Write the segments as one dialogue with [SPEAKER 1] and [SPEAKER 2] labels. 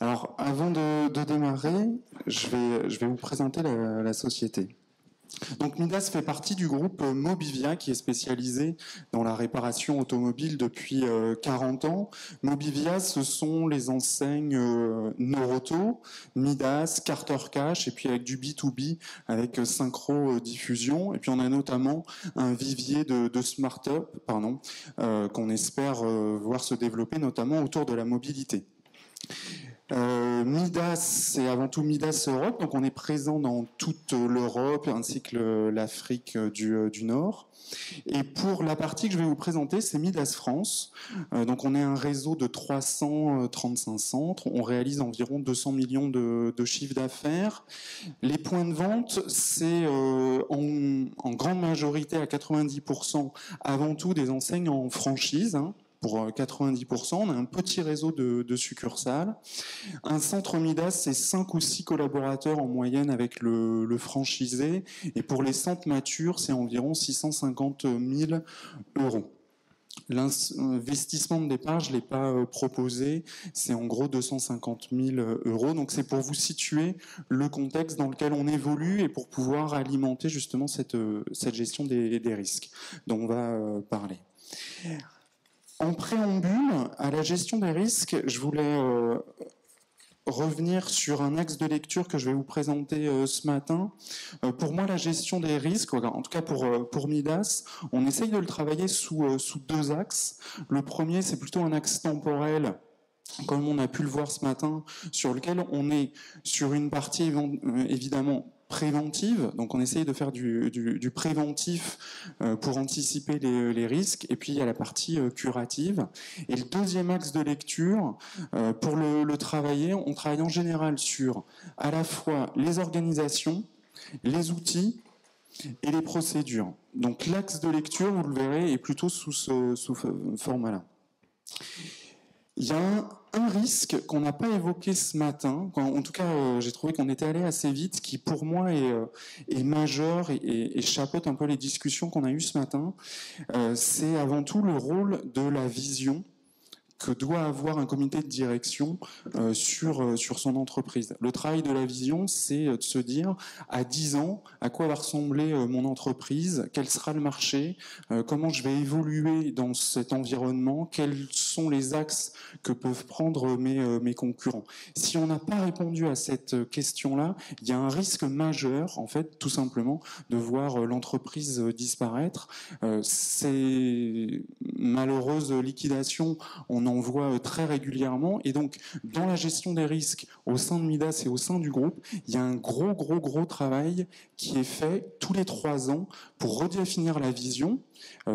[SPEAKER 1] Alors, avant de démarrer, je vais vous présenter la société. Donc Midas fait partie du groupe Mobivia qui est spécialisé dans la réparation automobile depuis 40 ans. Mobivia, ce sont les enseignes Noroto, Midas, Carter Cash et puis avec du B2B avec Synchro Diffusion. Et puis on a notamment un vivier de start-up qu'on espère voir se développer notamment autour de la mobilité. Midas, c'est avant tout Midas Europe, donc on est présent dans toute l'Europe ainsi que l'Afrique du Nord. Et pour la partie que je vais vous présenter, c'est Midas France. Donc on est un réseau de 335 centres, on réalise environ 200 millions de chiffres d'affaires. Les points de vente, c'est en grande majorité à 90% avant tout des enseignes en franchise, pour 90%, on a un petit réseau de succursales. Un centre Midas, c'est 5 ou 6 collaborateurs en moyenne avec le franchisé. Et pour les centres matures, c'est environ 650 000 euros. L'investissement de départ, je ne l'ai pas proposé, c'est en gros 250 000 euros. Donc c'est pour vous situer le contexte dans lequel on évolue et pour pouvoir alimenter justement cette gestion des risques dont on va parler. En préambule à la gestion des risques, je voulais revenir sur un axe de lecture que je vais vous présenter ce matin. Pour moi, la gestion des risques, en tout cas pour Midas, on essaye de le travailler sous deux axes. Le premier, c'est plutôt un axe temporel, comme on a pu le voir ce matin, sur lequel on est sur une partie évidemment préventive, donc on essaye de faire du préventif pour anticiper les risques, et puis il y a la partie curative. Et le deuxième axe de lecture, pour le travailler, on travaille en général sur à la fois les organisations, les outils et les procédures. Donc l'axe de lecture, vous le verrez, est plutôt sous ce format-là. Il y a un risque qu'on n'a pas évoqué ce matin, en tout cas j'ai trouvé qu'on était allé assez vite, qui pour moi est majeur et chapeaute un peu les discussions qu'on a eues ce matin. C'est avant tout le rôle de la vision que doit avoir un comité de direction sur son entreprise. Le travail de la vision, c'est de se dire, à 10 ans, à quoi va ressembler mon entreprise, quel sera le marché, comment je vais évoluer dans cet environnement, quels sont les axes que peuvent prendre mes concurrents. Si on n'a pas répondu à cette question-là, il y a un risque majeur, en fait, tout simplement, de voir l'entreprise disparaître. Ces malheureuses liquidations, on en voit très régulièrement, et donc dans la gestion des risques au sein de Midas et au sein du groupe, il y a un gros travail qui est fait tous les 3 ans pour redéfinir la vision.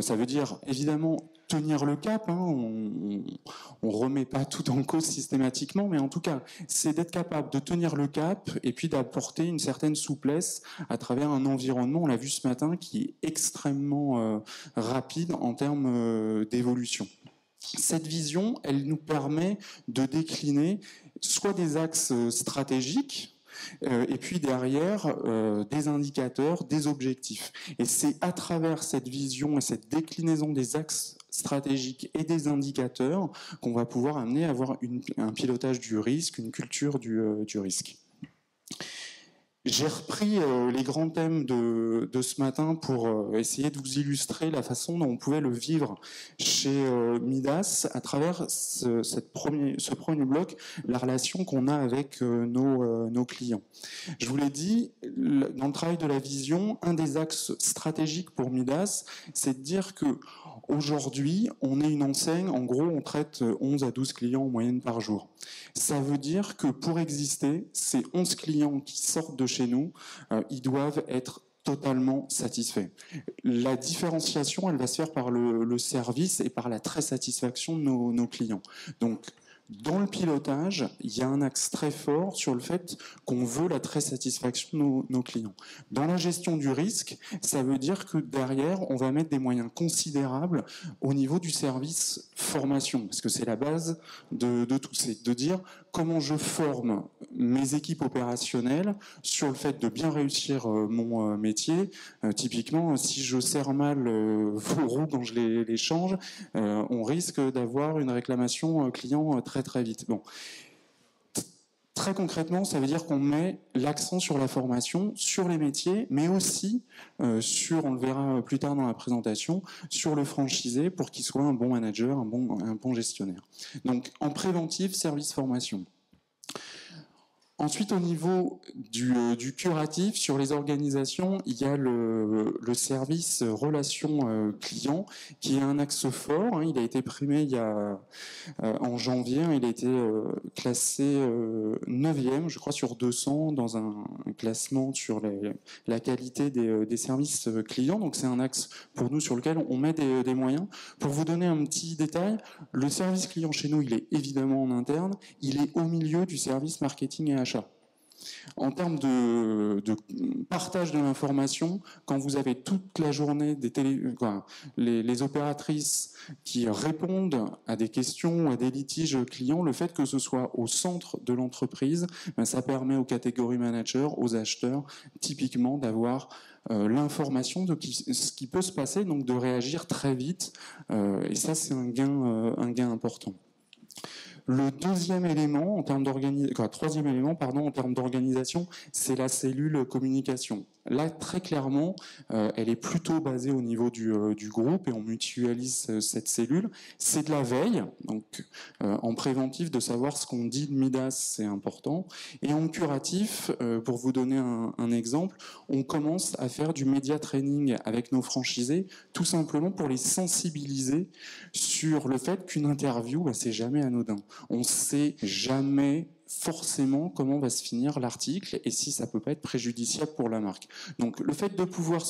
[SPEAKER 1] Ça veut dire évidemment tenir le cap, on remet pas tout en cause systématiquement, mais en tout cas, c'est d'être capable de tenir le cap et puis d'apporter une certaine souplesse à travers un environnement, on l'a vu ce matin, qui est extrêmement rapide en termes d'évolution. Cette vision, elle nous permet de décliner soit des axes stratégiques, et puis derrière des indicateurs, des objectifs. Et c'est à travers cette vision et cette déclinaison des axes stratégiques et des indicateurs qu'on va pouvoir amener à avoir un pilotage du risque, une culture du risque. J'ai repris les grands thèmes de ce matin pour essayer de vous illustrer la façon dont on pouvait le vivre chez Midas à travers ce premier bloc, la relation qu'on a avec nos clients. Je vous l'ai dit, dans le travail de la vision, un des axes stratégiques pour Midas, c'est de dire que aujourd'hui, on est une enseigne, en gros, on traite 11 à 12 clients en moyenne par jour. Ça veut dire que pour exister, ces 11 clients qui sortent de chez nous, ils doivent être totalement satisfaits. La différenciation, elle va se faire par le service et par la très satisfaction de nos clients. Donc, dans le pilotage, il y a un axe très fort sur le fait qu'on veut la très satisfaction de nos clients. Dans la gestion du risque, ça veut dire que derrière, on va mettre des moyens considérables au niveau du service formation, parce que c'est la base de tout. C'est de dire comment je forme mes équipes opérationnelles sur le fait de bien réussir mon métier. Typiquement, si je serre mal vos roues quand je les change, on risque d'avoir une réclamation client très vite. Bon. Très concrètement, ça veut dire qu'on met l'accent sur la formation, sur les métiers, mais aussi sur, on le verra plus tard dans la présentation, sur le franchisé pour qu'il soit un bon manager, un bon gestionnaire. Donc en préventif, service formation. Ensuite, au niveau du curatif, sur les organisations, il y a le service relation client qui est un axe fort. Hein. Il a été primé en janvier, hein, il a été classé 9e, je crois, sur 200 dans un classement sur la qualité des services clients. Donc c'est un axe pour nous sur lequel on met des moyens. Pour vous donner un petit détail, le service client chez nous, il est évidemment en interne, il est au milieu du service marketing et achat. En termes de partage de l'information, quand vous avez toute la journée les opératrices qui répondent à des questions ou à des litiges clients, le fait que ce soit au centre de l'entreprise, ça permet aux catégories managers, aux acheteurs, typiquement d'avoir l'information de ce qui peut se passer, donc de réagir très vite. Et ça, c'est un gain important. Le deuxième élément, troisième élément, en termes d'organisation, c'est la cellule communication. Là, très clairement, elle est plutôt basée au niveau du groupe et on mutualise cette cellule. C'est de la veille, donc en préventif, de savoir ce qu'on dit de Midas, c'est important. Et en curatif, pour vous donner un exemple, on commence à faire du média training avec nos franchisés, tout simplement pour les sensibiliser sur le fait qu'une interview, c'est jamais anodin. On ne sait jamais forcément comment va se finir l'article et si ça peut pas être préjudiciable pour la marque. Donc le fait de pouvoir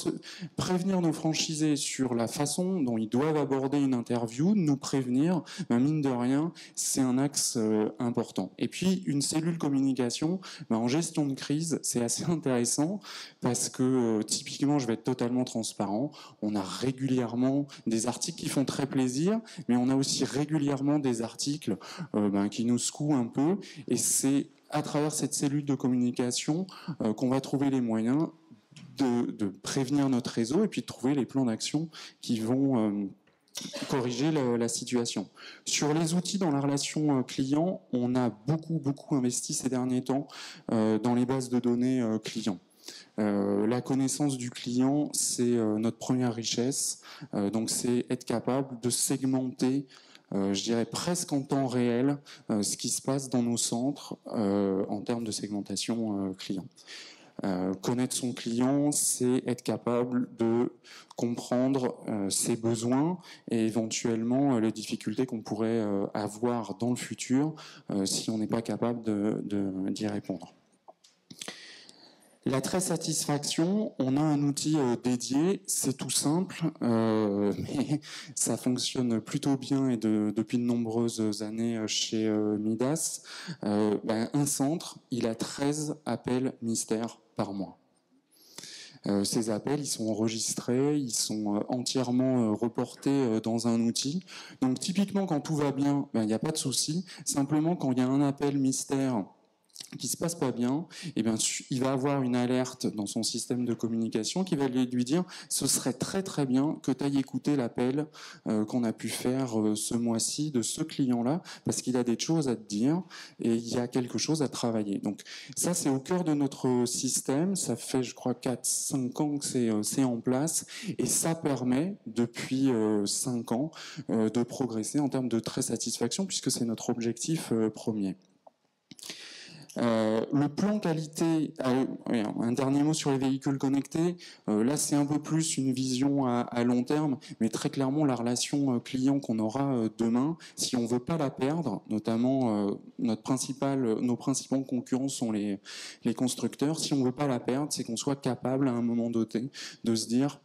[SPEAKER 1] prévenir nos franchisés sur la façon dont ils doivent aborder une interview, nous prévenir, mine de rien, c'est un axe important. Et puis une cellule communication, en gestion de crise, c'est assez intéressant parce que typiquement, je vais être totalement transparent, on a régulièrement des articles qui font très plaisir, mais on a aussi régulièrement des articles qui nous secouent un peu, et c'est à travers cette cellule de communication qu'on va trouver les moyens de prévenir notre réseau et puis de trouver les plans d'action qui vont corriger la situation. Sur les outils dans la relation client, on a beaucoup investi ces derniers temps dans les bases de données clients. La connaissance du client, c'est notre première richesse. Donc c'est être capable de segmenter je dirais presque en temps réel, ce qui se passe dans nos centres en termes de segmentation client. Connaître son client, c'est être capable de comprendre ses besoins et éventuellement les difficultés qu'on pourrait avoir dans le futur si on n'est pas capable d'y répondre. La très satisfaction, on a un outil dédié, c'est tout simple, mais ça fonctionne plutôt bien et depuis de nombreuses années chez Midas. Un centre, il a 13 appels mystères par mois. Ces appels, ils sont enregistrés, ils sont entièrement reportés dans un outil. Donc typiquement, quand tout va bien, il n'y a pas de souci. Simplement, quand il y a un appel mystère qui se passe pas bien, il va avoir une alerte dans son système de communication qui va lui dire ce serait très bien que tu ailles écouter l'appel qu'on a pu faire ce mois-ci de ce client-là, parce qu'il a des choses à te dire et il y a quelque chose à travailler. Donc ça, c'est au cœur de notre système, ça fait je crois 4-5 ans que c'est en place et ça permet depuis 5 ans de progresser en termes de très satisfaction puisque c'est notre objectif premier. Le plan qualité, un dernier mot sur les véhicules connectés, là c'est un peu plus une vision à long terme, mais très clairement la relation client qu'on aura demain, si on veut pas la perdre, notamment nos principaux concurrents sont les constructeurs, si on veut pas la perdre, c'est qu'on soit capable à un moment donné de se dire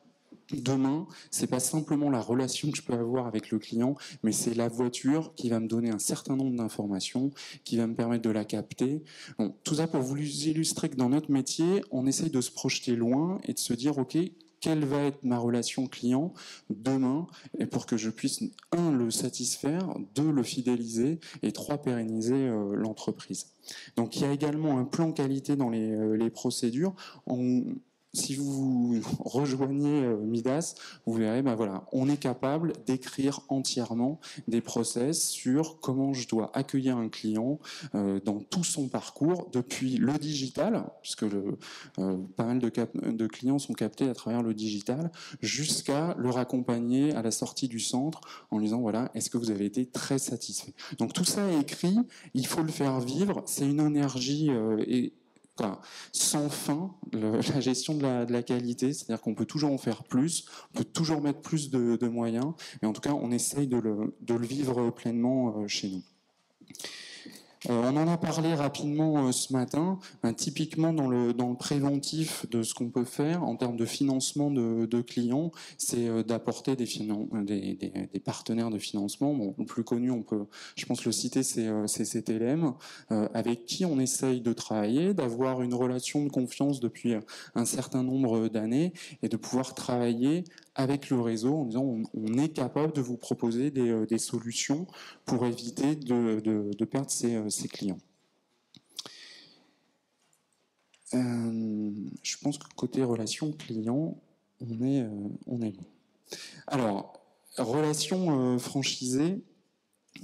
[SPEAKER 1] demain, c'est pas simplement la relation que je peux avoir avec le client, mais c'est la voiture qui va me donner un certain nombre d'informations, qui va me permettre de la capter. Bon, tout ça pour vous illustrer que dans notre métier, on essaye de se projeter loin et de se dire, ok, quelle va être ma relation client demain, et pour que je puisse, 1, le satisfaire, 2, le fidéliser, et 3, pérenniser l'entreprise. Donc il y a également un plan qualité dans les procédures. si vous rejoignez Midas, vous verrez, ben voilà, on est capable d'écrire entièrement des process sur comment je dois accueillir un client dans tout son parcours, depuis le digital, puisque pas mal de clients sont captés à travers le digital, jusqu'à le raccompagner à la sortie du centre en lui disant, voilà, est-ce que vous avez été très satisfait? Donc tout ça est écrit, il faut le faire vivre, c'est une énergie sans fin, la gestion de la qualité, c'est-à-dire qu'on peut toujours en faire plus, on peut toujours mettre plus de moyens, et en tout cas, on essaye de le vivre pleinement chez nous. On en a parlé rapidement ce matin. Typiquement dans le préventif de ce qu'on peut faire en termes de financement de clients, c'est d'apporter des partenaires de financement. Bon, le plus connu, je pense le citer, c'est CTLM, avec qui on essaye de travailler, d'avoir une relation de confiance depuis un certain nombre d'années et de pouvoir travailler avec le réseau en disant on est capable de vous proposer des solutions pour éviter de perdre ses clients. Je pense que côté relation client, on est bon. Alors, relation franchisée,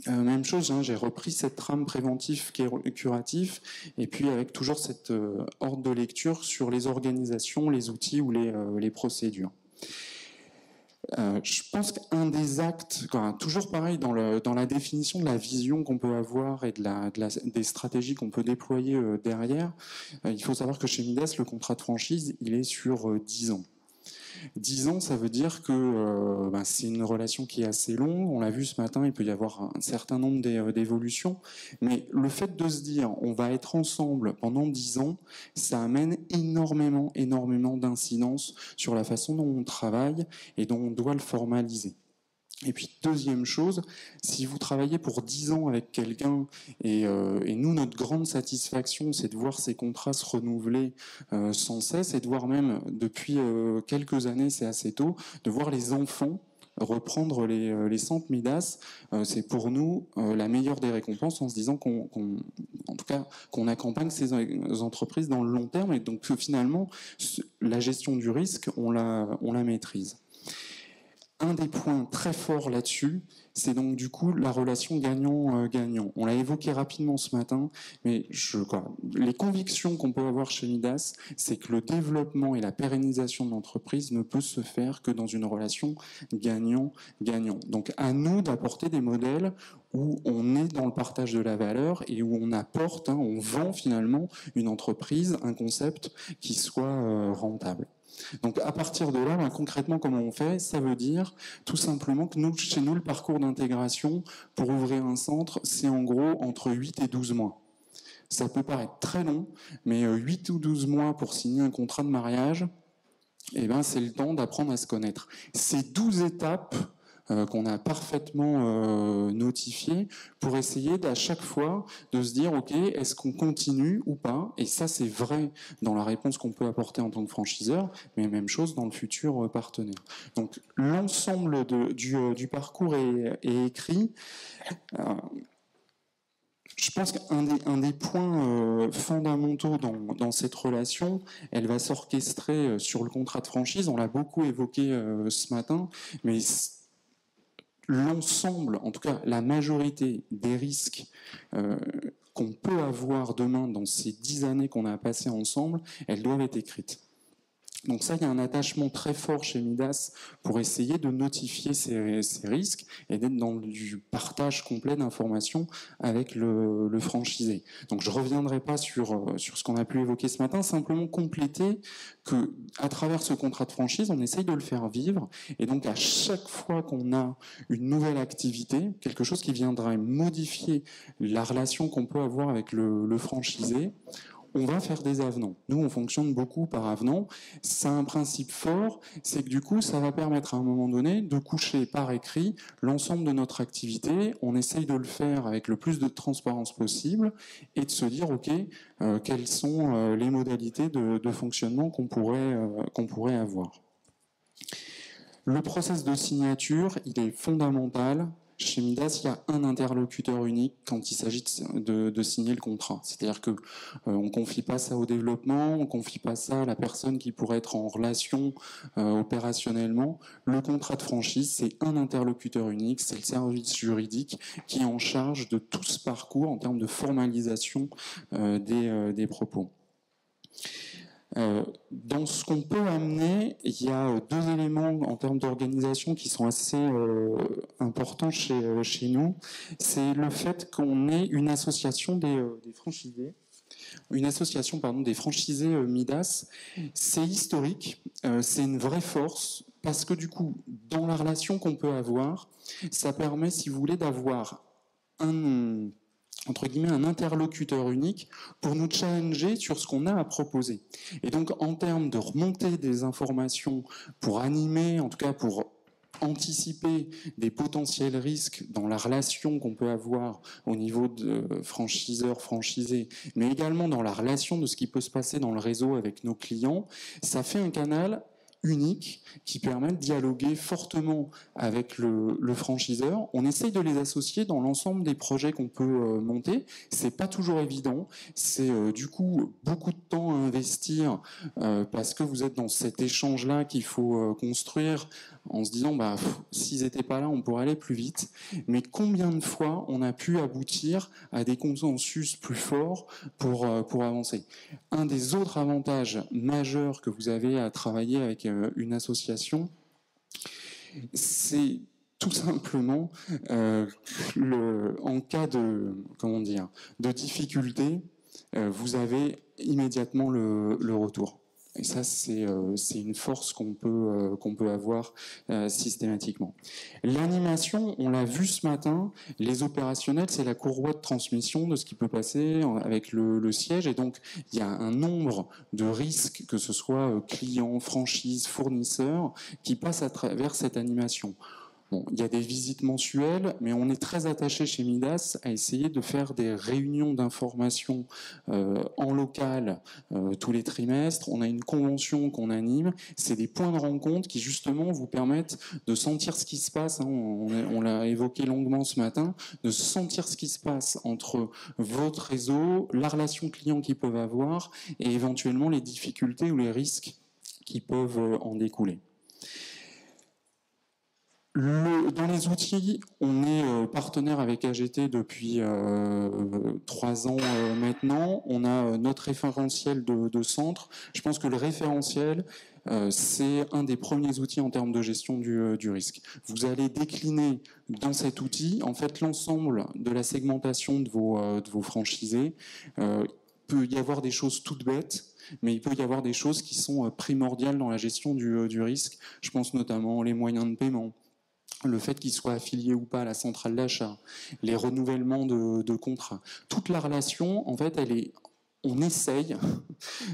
[SPEAKER 1] même chose, j'ai repris cette trame préventif curatif et puis avec toujours cette ordre de lecture sur les organisations, les outils ou les procédures. Je pense qu'un des actes, toujours pareil dans la définition de la vision qu'on peut avoir et des stratégies qu'on peut déployer derrière, il faut savoir que chez Midas, le contrat de franchise, il est sur 10 ans. 10 ans, ça veut dire que c'est une relation qui est assez longue. On l'a vu ce matin, il peut y avoir un certain nombre d'évolutions. Mais le fait de se dire on va être ensemble pendant 10 ans, ça amène énormément d'incidences sur la façon dont on travaille et dont on doit le formaliser. Et puis, deuxième chose, si vous travaillez pour 10 ans avec quelqu'un, et nous, notre grande satisfaction, c'est de voir ces contrats se renouveler sans cesse, et de voir même, depuis quelques années, c'est assez tôt, de voir les enfants reprendre les centres Midas, c'est pour nous la meilleure des récompenses en se disant en tout cas, qu'on accompagne ces entreprises dans le long terme, et donc que finalement, la gestion du risque, on la maîtrise. Un des points très forts là-dessus, c'est donc du coup la relation gagnant-gagnant. On l'a évoqué rapidement ce matin, mais les convictions qu'on peut avoir chez Midas, c'est que le développement et la pérennisation de l'entreprise ne peut se faire que dans une relation gagnant-gagnant. Donc à nous d'apporter des modèles où on est dans le partage de la valeur et où on apporte, on vend finalement une entreprise, un concept qui soit rentable. Donc à partir de là, concrètement, comment on fait? Ça veut dire tout simplement que chez nous, le parcours d'intégration pour ouvrir un centre, c'est en gros entre 8 et 12 mois. Ça peut paraître très long, mais 8 ou 12 mois pour signer un contrat de mariage, c'est le temps d'apprendre à se connaître. Ces 12 étapes qu'on a parfaitement notifié pour essayer à chaque fois de se dire ok, est-ce qu'on continue ou pas? Et ça c'est vrai dans la réponse qu'on peut apporter en tant que franchiseur, mais même chose dans le futur partenaire. Donc l'ensemble du parcours est écrit. Je pense qu'un des points fondamentaux dans cette relation, elle va s'orchestrer sur le contrat de franchise. On l'a beaucoup évoqué ce matin, mais l'ensemble, en tout cas la majorité des risques qu'on peut avoir demain dans ces 10 années qu'on a passées ensemble, elles doivent être écrites. Donc ça, il y a un attachement très fort chez Midas pour essayer de notifier ces risques et d'être dans du partage complet d'informations avec le franchisé. Donc je ne reviendrai pas sur ce qu'on a pu évoquer ce matin, simplement compléter qu'à travers ce contrat de franchise, on essaye de le faire vivre. Et donc à chaque fois qu'on a une nouvelle activité, quelque chose qui viendrait modifier la relation qu'on peut avoir avec le franchisé, on va faire des avenants. Nous, on fonctionne beaucoup par avenant. C'est un principe fort, c'est que du coup, ça va permettre à un moment donné de coucher par écrit l'ensemble de notre activité. On essaye de le faire avec le plus de transparence possible et de se dire, ok, quelles sont les modalités de fonctionnement qu'on pourrait avoir. Le process de signature, il est fondamental. Chez Midas, il y a un interlocuteur unique quand il s'agit de signer le contrat. C'est-à-dire que on confie pas ça au développement, on confie pas ça à la personne qui pourrait être en relation opérationnellement. Le contrat de franchise, c'est un interlocuteur unique, c'est le service juridique qui est en charge de tout ce parcours en termes de formalisation des propos. Dans ce qu'on peut amener, il y a deux éléments en termes d'organisation qui sont assez importants chez nous. C'est le fait qu'on ait une association des franchisés, une association des franchisés Midas. C'est historique, c'est une vraie force parce que du coup, dans la relation qu'on peut avoir, ça permet, si vous voulez, d'avoir entre guillemets, un interlocuteur unique pour nous challenger sur ce qu'on a à proposer. Et donc, en termes de remontée des informations pour animer, en tout cas pour anticiper des potentiels risques dans la relation qu'on peut avoir au niveau de franchiseur-franchisé, mais également dans la relation de ce qui peut se passer dans le réseau avec nos clients, ça fait un canal unique qui permet de dialoguer fortement avec le franchiseur. On essaye de les associer dans l'ensemble des projets qu'on peut monter. C'est pas toujours évident. C'est du coup beaucoup de temps à investir parce que vous êtes dans cet échange-là qu'il faut construire en se disant s'ils n'étaient pas là, on pourrait aller plus vite. Mais combien de fois on a pu aboutir à des consensus plus forts pour avancer. Un des autres avantages majeurs que vous avez à travailler avec une association, c'est tout simplement en cas de difficulté, vous avez immédiatement le retour. Et ça, c'est une force qu'on peut avoir systématiquement. L'animation, on l'a vu ce matin, les opérationnels, c'est la courroie de transmission de ce qui peut passer avec le siège. Et donc, il y a un nombre de risques, que ce soit clients, franchises, fournisseurs, qui passent à travers cette animation. Bon, il y a des visites mensuelles, mais on est très attaché chez Midas à essayer de faire des réunions d'information en local tous les trimestres. On a une convention qu'on anime. C'est des points de rencontre qui justement vous permettent de sentir ce qui se passe. Hein. On l'a évoqué longuement ce matin, de sentir ce qui se passe entre votre réseau, la relation client qu'ils peuvent avoir et éventuellement les difficultés ou les risques qui peuvent en découler. Dans les outils, on est partenaire avec AGT depuis 3 ans maintenant. On a notre référentiel de centre. Je pense que le référentiel, c'est un des premiers outils en termes de gestion du risque. Vous allez décliner dans cet outil en fait l'ensemble de la segmentation de vos franchisés. Il peut y avoir des choses toutes bêtes, mais il peut y avoir des choses qui sont primordiales dans la gestion du risque. Je pense notamment aux moyens de paiement, le fait qu'ils soient affiliés ou pas à la centrale d'achat, les renouvellements de contrats. Toute la relation, en fait, on essaye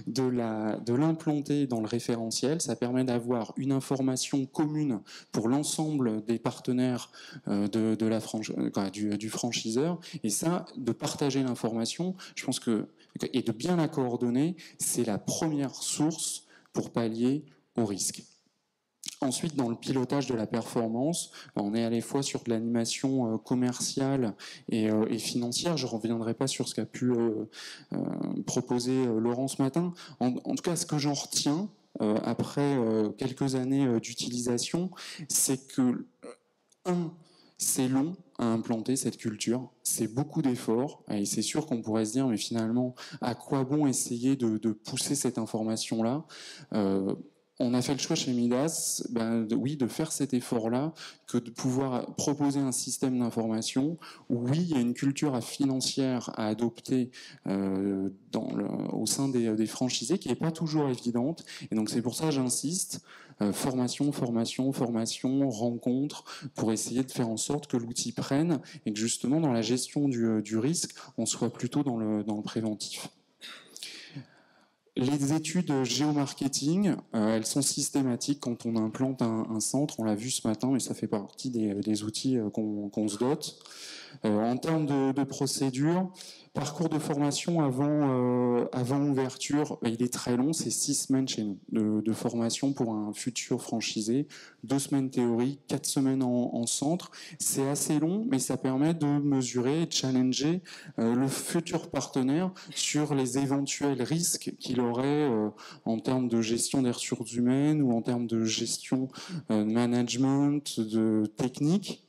[SPEAKER 1] de l'implanter dans le référentiel. Ça permet d'avoir une information commune pour l'ensemble des partenaires du franchiseur. Et ça, de partager l'information, je pense et de bien la coordonner, c'est la première source pour pallier au risque. Ensuite, dans le pilotage de la performance, on est à la fois sur de l'animation commerciale et financière. Je ne reviendrai pas sur ce qu'a pu proposer Laurent ce matin. En tout cas, ce que j'en retiens après quelques années d'utilisation, c'est que, c'est long à implanter cette culture, c'est beaucoup d'efforts, et c'est sûr qu'on pourrait se dire, mais finalement, à quoi bon essayer de pousser cette information-là on a fait le choix chez Midas, de faire cet effort-là, que de pouvoir proposer un système d'information où, oui, il y a une culture financière à adopter au sein des franchisés qui n'est pas toujours évidente. Et donc c'est pour ça que j'insiste, formation, rencontre, pour essayer de faire en sorte que l'outil prenne et que justement dans la gestion du risque, on soit plutôt dans le préventif. Les études géomarketing, elles sont systématiques quand on implante un centre. On l'a vu ce matin, mais ça fait partie des outils qu'on se dote. En termes de procédure, parcours de formation avant ouverture, il est très long, c'est 6 semaines chez nous de formation pour un futur franchisé, 2 semaines théorie, 4 semaines en centre. C'est assez long, mais ça permet de mesurer et de challenger le futur partenaire sur les éventuels risques qu'il aurait en termes de gestion des ressources humaines ou en termes de gestion de management, de technique.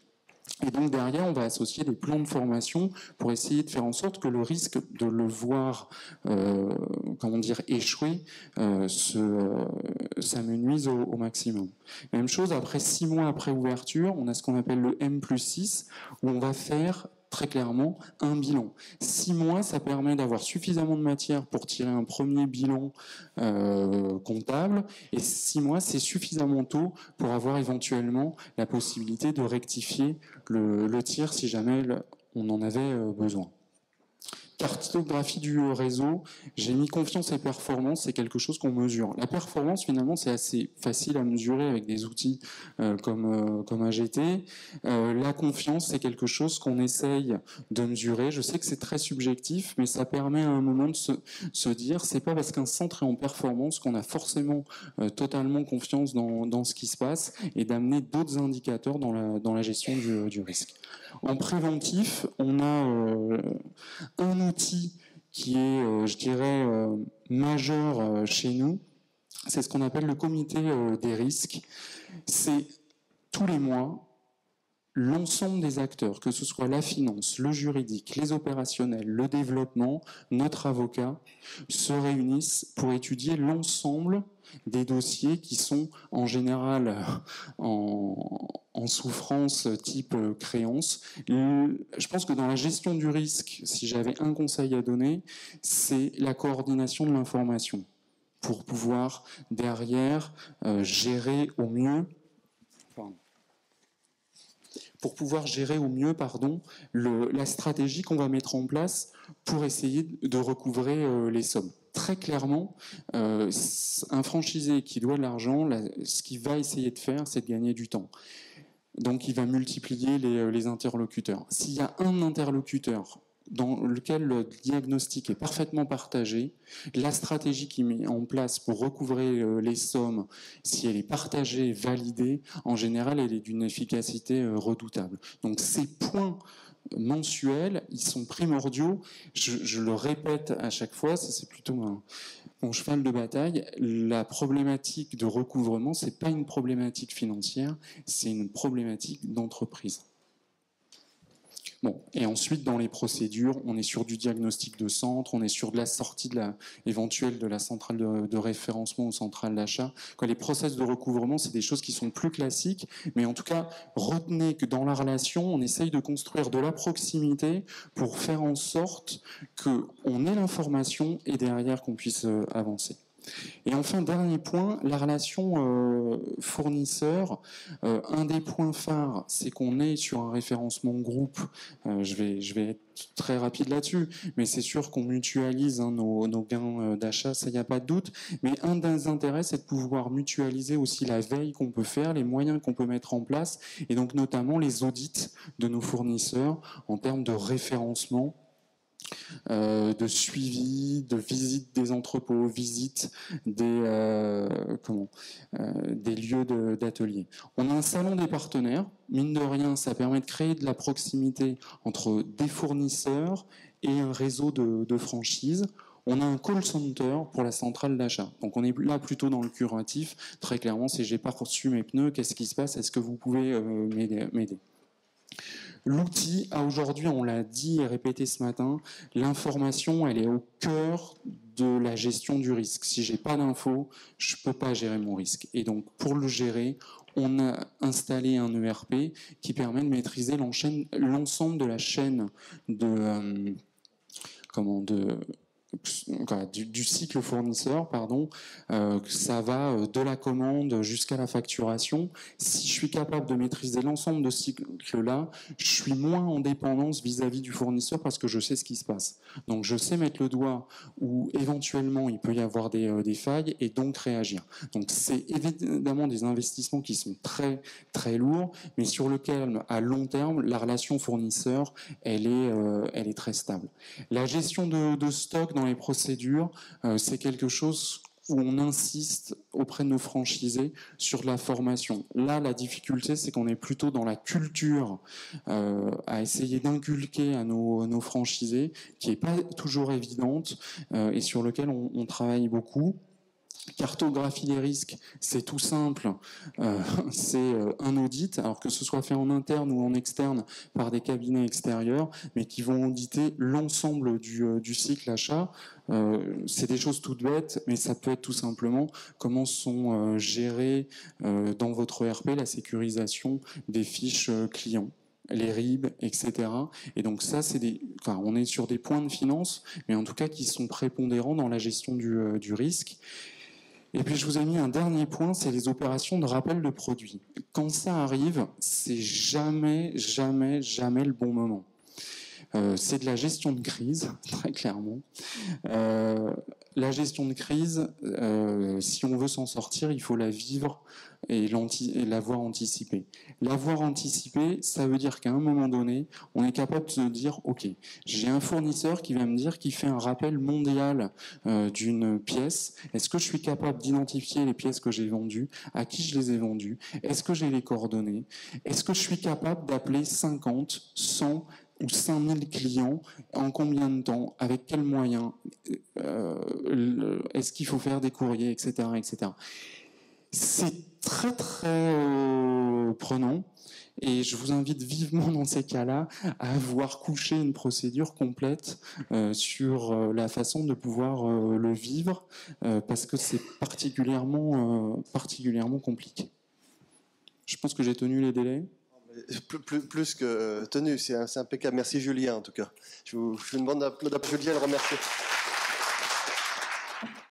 [SPEAKER 1] Et donc derrière, on va associer des plans de formation pour essayer de faire en sorte que le risque de le voir, échouer, s'amenuise au maximum. Même chose, après 6 mois après ouverture, on a ce qu'on appelle le M+6, où on va faire très clairement un bilan. 6 mois, ça permet d'avoir suffisamment de matière pour tirer un premier bilan comptable, et 6 mois, c'est suffisamment tôt pour avoir éventuellement la possibilité de rectifier le tir si jamais on en avait besoin. Cartographie du réseau, j'ai mis confiance et performance, c'est quelque chose qu'on mesure. La performance, finalement, c'est assez facile à mesurer avec des outils comme AGT. La confiance, c'est quelque chose qu'on essaye de mesurer. Je sais que c'est très subjectif, mais ça permet à un moment de se dire, c'est pas parce qu'un centre est en performance qu'on a forcément totalement confiance dans ce qui se passe, et d'amener d'autres indicateurs dans la gestion du risque. En préventif, on a un outil qui est, je dirais, majeur chez nous, c'est ce qu'on appelle le comité des risques. C'est tous les mois, l'ensemble des acteurs, que ce soit la finance, le juridique, les opérationnels, le développement, notre avocat, se réunissent pour étudier l'ensemble des dossiers qui sont en général en souffrance type créance. Je pense que dans la gestion du risque, si j'avais un conseil à donner, c'est la coordination de l'information pour pouvoir derrière gérer au mieux la stratégie qu'on va mettre en place pour essayer de recouvrer les sommes. Très clairement, un franchisé qui doit de l'argent, ce qu'il va essayer de faire, c'est de gagner du temps. Donc il va multiplier les interlocuteurs. S'il y a un interlocuteur dans lequel le diagnostic est parfaitement partagé, la stratégie qu'il met en place pour recouvrer les sommes, si elle est partagée, validée, en général, elle est d'une efficacité redoutable. Donc ces points mensuels, ils sont primordiaux. Je le répète à chaque fois, c'est plutôt mon cheval de bataille. La problématique de recouvrement, c'est pas une problématique financière, c'est une problématique d'entreprise. Bon, et ensuite, dans les procédures, on est sur du diagnostic de centre, on est sur de la sortie éventuelle de la centrale de référencement ou centrale d'achat. Les process de recouvrement, c'est des choses qui sont plus classiques, mais en tout cas, retenez que dans la relation, on essaye de construire de la proximité pour faire en sorte qu'on ait l'information et derrière qu'on puisse avancer. Et enfin, dernier point, la relation fournisseur. Un des points phares, c'est qu'on est sur un référencement groupe. Je vais être très rapide là-dessus, mais c'est sûr qu'on mutualise nos gains d'achat, ça, il n'y a pas de doute. Mais un des intérêts, c'est de pouvoir mutualiser aussi la veille qu'on peut faire, les moyens qu'on peut mettre en place, et donc notamment les audits de nos fournisseurs en termes de référencement, de suivi, de visite des entrepôts, visite des lieux d'atelier. On a un salon des partenaires. Mine de rien, ça permet de créer de la proximité entre des fournisseurs et un réseau de franchises. On a un call center pour la centrale d'achat. Donc on est là plutôt dans le curatif. Très clairement, si j'ai pas reçu mes pneus, qu'est-ce qui se passe? Est-ce que vous pouvez m'aider? L'outil, aujourd'hui, on l'a dit et répété ce matin, l'information, elle est au cœur de la gestion du risque. Si j'ai pas d'infos, je peux pas gérer mon risque. Et donc, pour le gérer, on a installé un ERP qui permet de maîtriser l'ensemble de la chaîne du cycle fournisseur, pardon, ça va de la commande jusqu'à la facturation. Si je suis capable de maîtriser l'ensemble de ce cycle-là, je suis moins en dépendance vis-à-vis du fournisseur parce que je sais ce qui se passe. Donc je sais mettre le doigt où éventuellement il peut y avoir des failles et donc réagir. Donc c'est évidemment des investissements qui sont très très lourds, mais sur lequel à long terme la relation fournisseur elle est très stable. La gestion de stock dans les procédures, c'est quelque chose où on insiste auprès de nos franchisés sur la formation. Là, la difficulté, c'est qu'on est plutôt dans la culture à essayer d'inculquer à nos franchisés, qui n'est pas toujours évidente et sur lequel on travaille beaucoup. Cartographie des risques, c'est tout simple, c'est un audit, alors que ce soit fait en interne ou en externe par des cabinets extérieurs, mais qui vont auditer l'ensemble du cycle achat. C'est des choses toutes bêtes, mais ça peut être tout simplement comment sont gérées dans votre ERP la sécurisation des fiches clients, les RIB, etc. Et donc ça, on est sur des points de finance, mais en tout cas qui sont prépondérants dans la gestion du risque. Et puis je vous ai mis un dernier point, c'est les opérations de rappel de produits. Quand ça arrive, c'est jamais le bon moment. C'est de la gestion de crise, très clairement. La gestion de crise, si on veut s'en sortir, il faut la vivre et l'avoir anticipée. L'avoir anticipée, ça veut dire qu'à un moment donné, on est capable de se dire, ok, j'ai un fournisseur qui va me dire qu'il fait un rappel mondial d'une pièce. Est-ce que je suis capable d'identifier les pièces que j'ai vendues, à qui je les ai vendues? Est-ce que j'ai les coordonnées? Est-ce que je suis capable d'appeler 50, 100 ou 5000 clients, en combien de temps, avec quels moyens, est-ce qu'il faut faire des courriers, etc. etc. C'est très très prenant et je vous invite vivement dans ces cas-là à avoir couché une procédure complète sur la façon de pouvoir le vivre parce que c'est particulièrement compliqué. Je pense que j'ai tenu les délais.
[SPEAKER 2] Plus que tenu, c'est impeccable. Merci Julien en tout cas. Je vous demande d'applaudir et le remercier.